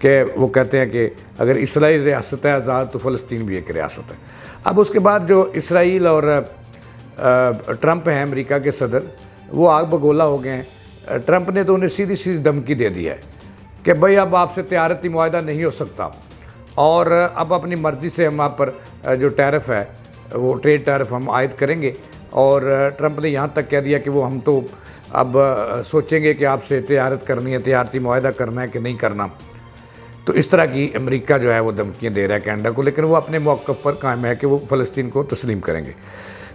کہ وہ کہتے ہیں کہ اگر اسرائیل ریاست ہے آزاد تو فلسطین بھی ایک ریاست ہے۔ اب اس کے بعد جو اسرائیل اور ٹرمپ ہیں امریکہ کے صدر، وہ آگ بگولا ہو گئے ہیں۔ ٹرمپ نے تو انہیں سیدھی سیدھی دھمکی دے دی ہے کہ بھئی اب آپ سے تجارتی معاہدہ نہیں ہو سکتا، اور اب اپنی مرضی سے ہم آپ پر جو ٹیرف ہے وہ ٹریڈ ٹیرف ہم عائد کریں گے۔ اور ٹرمپ نے یہاں تک کہہ دیا کہ وہ ہم تو اب سوچیں گے کہ آپ سے تجارت کرنی ہے، تجارتی معاہدہ کرنا ہے کہ نہیں کرنا۔ تو اس طرح کی امریکہ جو ہے وہ دھمکیاں دے رہا ہے کینیڈا کو، لیکن وہ اپنے موقف پر قائم ہے کہ وہ فلسطین کو تسلیم کریں گے۔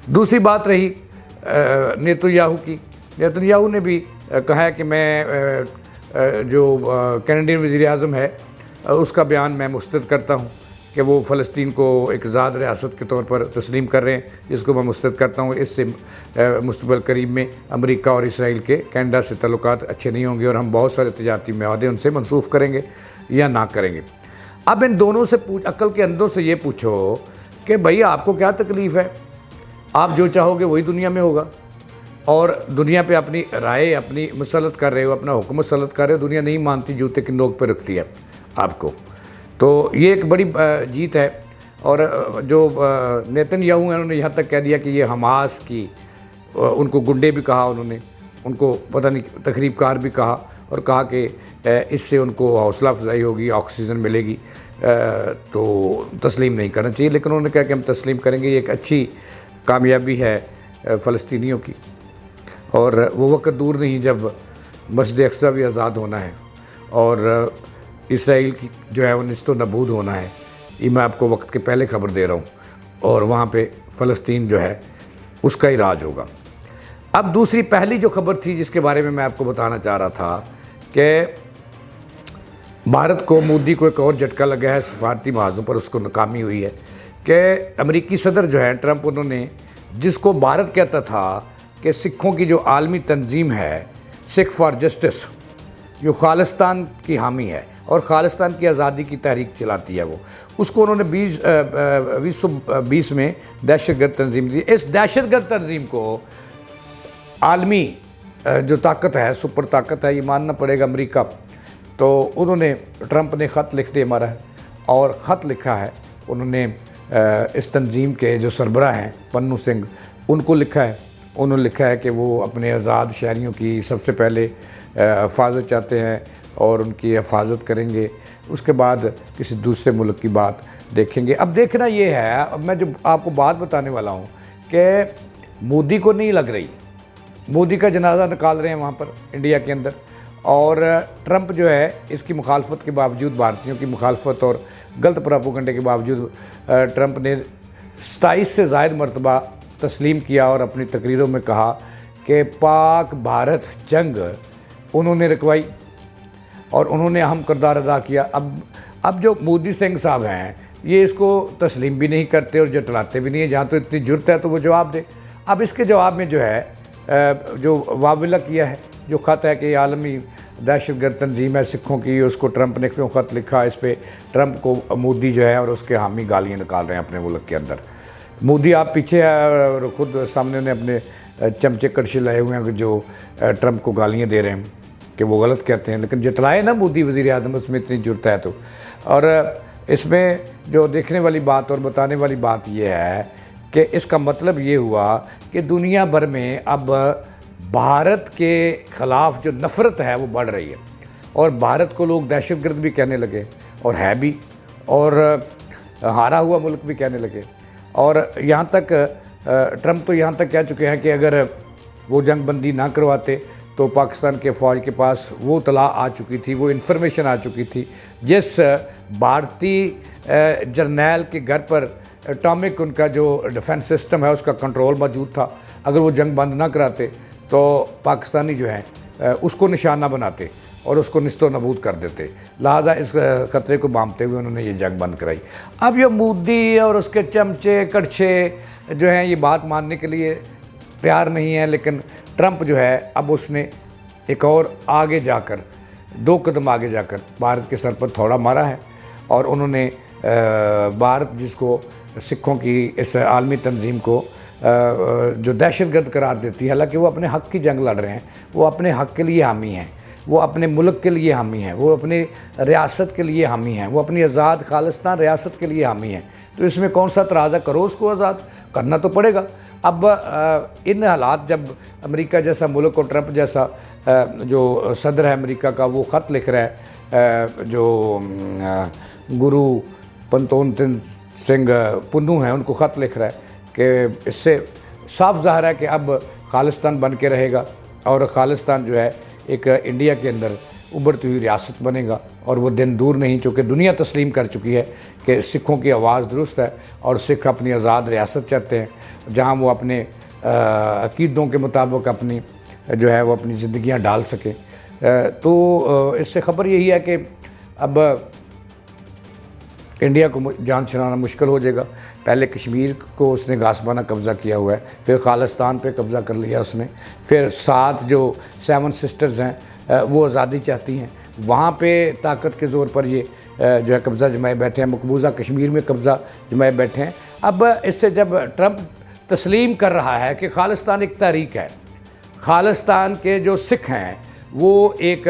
دوسری بات رہی نیتن یاہو کی۔ نیتن یاہو نے بھی کہا ہے کہ میں جو کینیڈین وزیر اعظم ہے اس کا بیان میں مسترد کرتا ہوں کہ وہ فلسطین کو ایک آزاد ریاست کے طور پر تسلیم کر رہے ہیں، جس کو میں مسترد کرتا ہوں۔ اس سے مستقبل قریب میں امریکہ اور اسرائیل کے کینیڈا سے تعلقات اچھے نہیں ہوں گے، اور ہم بہت سارے تجارتی معاہدے ان سے منسوخ کریں گے یا نہ کریں گے۔ اب ان دونوں سے عقل کے اندھوں سے یہ پوچھو کہ بھئی آپ کو کیا تکلیف ہے؟ آپ جو چاہو گے وہی دنیا میں ہوگا، اور دنیا پہ اپنی رائے اپنی مسلط کر رہے ہو، اپنا حکم مسلط کر رہے ہو۔ دنیا نہیں مانتی، جوتے کی نوک پہ رکھتی ہے آپ کو۔ تو یہ ایک بڑی جیت ہے۔ اور جو نیتن یاہو ہیں انہوں نے یہاں تک کہہ دیا کہ یہ حماس کی، ان کو گنڈے بھی کہا، انہوں نے ان کو پتہ نہیں تخریب کار بھی کہا، اور کہا کہ اس سے ان کو حوصلہ افزائی ہوگی، آکسیجن ملے گی، تو تسلیم نہیں کرنا چاہیے۔ لیکن انہوں نے کہا کہ ہم تسلیم کریں گے۔ یہ ایک اچھی کامیابی ہے فلسطینیوں کی، اور وہ وقت دور نہیں جب مسجد اقصی بھی آزاد ہونا ہے، اور اسرائیل کی جو ہے وہ نیست و نابود ہونا ہے۔ یہ میں آپ کو وقت کے پہلے خبر دے رہا ہوں، اور وہاں پہ فلسطین جو ہے اس کا ہی راج ہوگا۔ اب دوسری پہلی جو خبر تھی جس کے بارے میں آپ کو بتانا چاہ رہا تھا کہ بھارت کو، مودی کو ایک اور جھٹکا لگا ہے سفارتی محاذوں پر، اس کو ناکامی ہوئی ہے کہ امریکی صدر جو ہے ٹرمپ، انہوں نے جس کو بھارت کہتا تھا کہ سکھوں کی جو عالمی تنظیم ہے سکھ فار جسٹس، جو خالصتان کی حامی ہے اور خالصتان کی آزادی کی تحریک چلاتی ہے، وہ اس کو انہوں نے 2020 میں دہشت گرد تنظیم دی۔ اس دہشت گرد تنظیم کو عالمی جو طاقت ہے، سپر طاقت ہے، یہ ماننا پڑے گا امریکہ۔ تو انہوں نے، ٹرمپ نے خط لکھ دے مارا ہے، اور خط لکھا ہے انہوں نے اس تنظیم کے جو سربراہ ہیں پنو سنگھ، ان کو لکھا ہے۔ انہوں نے لکھا ہے کہ وہ اپنے آزاد شہریوں کی سب سے پہلے حفاظت چاہتے ہیں، اور ان کی حفاظت کریں گے، اس کے بعد کسی دوسرے ملک کی بات دیکھیں گے۔ اب دیکھنا یہ ہے، اب میں جو آپ کو بات بتانے والا ہوں کہ مودی کو نہیں لگ رہی، مودی کا جنازہ نکال رہے ہیں وہاں پر انڈیا کے اندر، اور ٹرمپ جو ہے اس کی مخالفت کے باوجود، بھارتیوں کی مخالفت اور غلط پراپوگنڈے کے باوجود، ٹرمپ نے 27 سے زائد مرتبہ تسلیم کیا اور اپنی تقریروں میں کہا کہ پاک بھارت جنگ انہوں نے رکوائی اور انہوں نے اہم کردار ادا کیا۔ اب جو مودی سنگھ صاحب ہیں یہ اس کو تسلیم بھی نہیں کرتے اور جٹلاتے بھی نہیں ہیں۔ جہاں تو اتنی جرت ہے تو وہ جواب دے۔ اب اس کے جواب میں جو ہے جو واویلا کیا ہے، جو خط ہے کہ یہ عالمی دہشت گرد تنظیم ہے سکھوں کی، اس کو ٹرمپ نے کیوں خط لکھا، اس پہ ٹرمپ کو مودی جو ہے اور اس کے حامی گالیاں نکال رہے ہیں اپنے ملک کے اندر۔ مودی آپ پیچھے ہے اور خود سامنے نے اپنے چمچے کڑچے لائے ہوئے ہیں جو ٹرمپ کو گالیاں دے رہے ہیں کہ وہ غلط کہتے ہیں، لیکن جتلائے نا مودی وزیر اعظم، اس میں اتنی جرت ہے تو۔ اور اس میں جو دیکھنے والی بات اور بتانے والی بات یہ ہے کہ اس کا مطلب یہ ہوا کہ دنیا بھر میں اب بھارت کے خلاف جو نفرت ہے وہ بڑھ رہی ہے، اور بھارت کو لوگ دہشت گرد بھی کہنے لگے، اور ہے بھی، اور ہارا ہوا ملک بھی کہنے لگے۔ اور یہاں تک ٹرمپ تو یہاں تک کہہ چکے ہیں کہ اگر وہ جنگ بندی نہ کرواتے تو پاکستان کے فوج کے پاس وہ اطلاع آ چکی تھی، وہ انفارمیشن آ چکی تھی، جس بھارتی جرنیل کے گھر پر اٹامک ان کا جو ڈیفنس سسٹم ہے اس کا کنٹرول موجود تھا۔ اگر وہ جنگ بند نہ کراتے تو پاکستانی جو ہیں اس کو نشانہ بناتے اور اس کو نیست و نابود کر دیتے۔ لہٰذا اس خطرے کو بامتے ہوئے انہوں نے یہ جنگ بند کرائی۔ اب یہ مودی اور اس کے چمچے کڑچے جو ہیں یہ بات ماننے کے لیے تیار نہیں ہیں، لیکن ٹرمپ جو ہے اب اس نے ایک اور آگے جا کر 2 قدم آگے جا کر بھارت کے سر پر تھوڑا مارا ہے، اور انہوں نے بھارت جس کو سکھوں کی اس عالمی تنظیم کو جو دہشت گرد قرار دیتی ہے، حالانکہ وہ اپنے حق کی جنگ لڑ رہے ہیں، وہ اپنے حق کے لیے حامی ہیں، وہ اپنے ملک کے لیے حامی ہیں، وہ اپنی ریاست کے لیے حامی ہیں، وہ اپنی آزاد خالصتان ریاست کے لیے حامی ہیں، تو اس میں کون سا اعتراض ہے؟ کرو، اس کو آزاد کرنا تو پڑے گا۔ اب ان حالات جب امریکہ جیسا ملک اور ٹرمپ جیسا جو صدر ہے امریکہ کا وہ خط لکھ رہا ہے، جو گرو پنتون سنگھ پنو ہیں ان کو خط لکھ رہا ہے کہ اس سے صاف ظاہر ہے کہ اب خالصتان بن کے رہے گا اور خالصتان جو ہے ایک انڈیا کے اندر ابھرتی ہوئی ریاست بنے گا، اور وہ دن دور نہیں، چونکہ دنیا تسلیم کر چکی ہے کہ سکھوں کی آواز درست ہے اور سکھ اپنی آزاد ریاست چاہتے ہیں جہاں وہ اپنے عقیدوں کے مطابق اپنی جو ہے وہ اپنی زندگیاں ڈال سکیں۔ تو اس سے خبر یہی ہے کہ اب انڈیا کو جان چھڑانا مشکل ہو جائے گا۔ پہلے کشمیر کو اس نے غاصبانہ قبضہ کیا ہوا ہے، پھر خالصتان پہ قبضہ کر لیا اس نے، پھر 7 جو 7 سسٹرز ہیں وہ آزادی چاہتی ہیں، وہاں پہ طاقت کے زور پر یہ جو ہے قبضہ جمائے بیٹھے ہیں، مقبوضہ کشمیر میں قبضہ جمائے بیٹھے ہیں۔ اب اس سے جب ٹرمپ تسلیم کر رہا ہے کہ خالصتان ایک تحریک ہے، خالصتان کے جو سکھ ہیں وہ ایک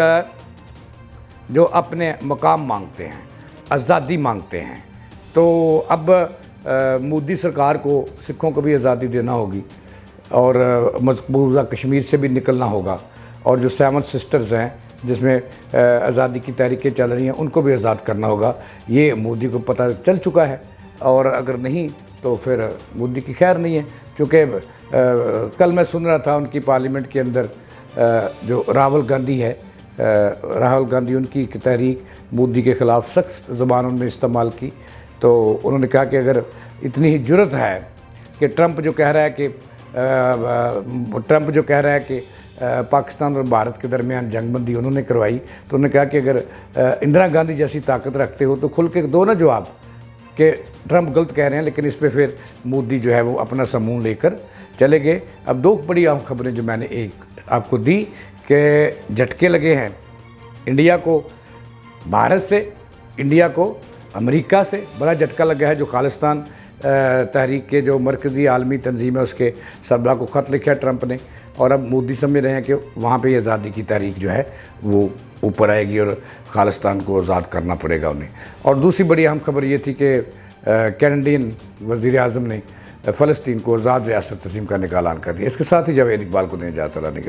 جو اپنے مقام مانگتے ہیں، آزادی مانگتے ہیں، تو اب مودی سرکار کو سکھوں کو بھی آزادی دینا ہوگی اور مقبوضہ کشمیر سے بھی نکلنا ہوگا، اور جو 7 سسٹرز ہیں جس میں آزادی کی تحریکیں چل رہی ہیں ان کو بھی آزاد کرنا ہوگا۔ یہ مودی کو پتہ چل چکا ہے، اور اگر نہیں تو پھر مودی کی خیر نہیں ہے، چونکہ کل میں سن رہا تھا ان کی پارلیمنٹ کے اندر جو راہل گاندھی ہے، راہل گاندھی ان کی تحریک مودی کے خلاف سخت زبان ان میں استعمال کی، تو انہوں نے کہا کہ اگر اتنی ہی جرت ہے کہ ٹرمپ جو کہہ رہا ہے کہ پاکستان اور بھارت کے درمیان جنگ بندی انہوں نے کروائی، تو انہوں نے کہا کہ اگر اندرا گاندھی جیسی طاقت رکھتے ہو تو کھل کے دو نا جواب کہ ٹرمپ غلط کہہ رہے ہیں، لیکن اس پہ پھر مودی جو ہے وہ اپنا سمون لے کر چلے گئے۔ اب 2 بڑی اہم خبریں جو میں نے ایک آپ کو دی کہ جھٹکے لگے ہیں انڈیا کو بھارت سے، انڈیا کو امریکہ سے بڑا جھٹکا لگا ہے، جو خالصتان تحریک کے جو مرکزی عالمی تنظیم ہے اس کے سربراہ کو خط لکھا ہے ٹرمپ نے، اور اب مودی سمجھ رہے ہیں کہ وہاں پہ آزادی کی تحریک جو ہے وہ اوپر آئے گی اور خالصتان کو آزاد کرنا پڑے گا انہیں۔ اور دوسری بڑی اہم خبر یہ تھی کہ کینیڈین وزیر اعظم نے فلسطین کو آزاد ریاست تسلیم کرنے کا اعلان کر دیا۔ اس کے ساتھ ہی جاوید اقبال کو دیں اجازت۔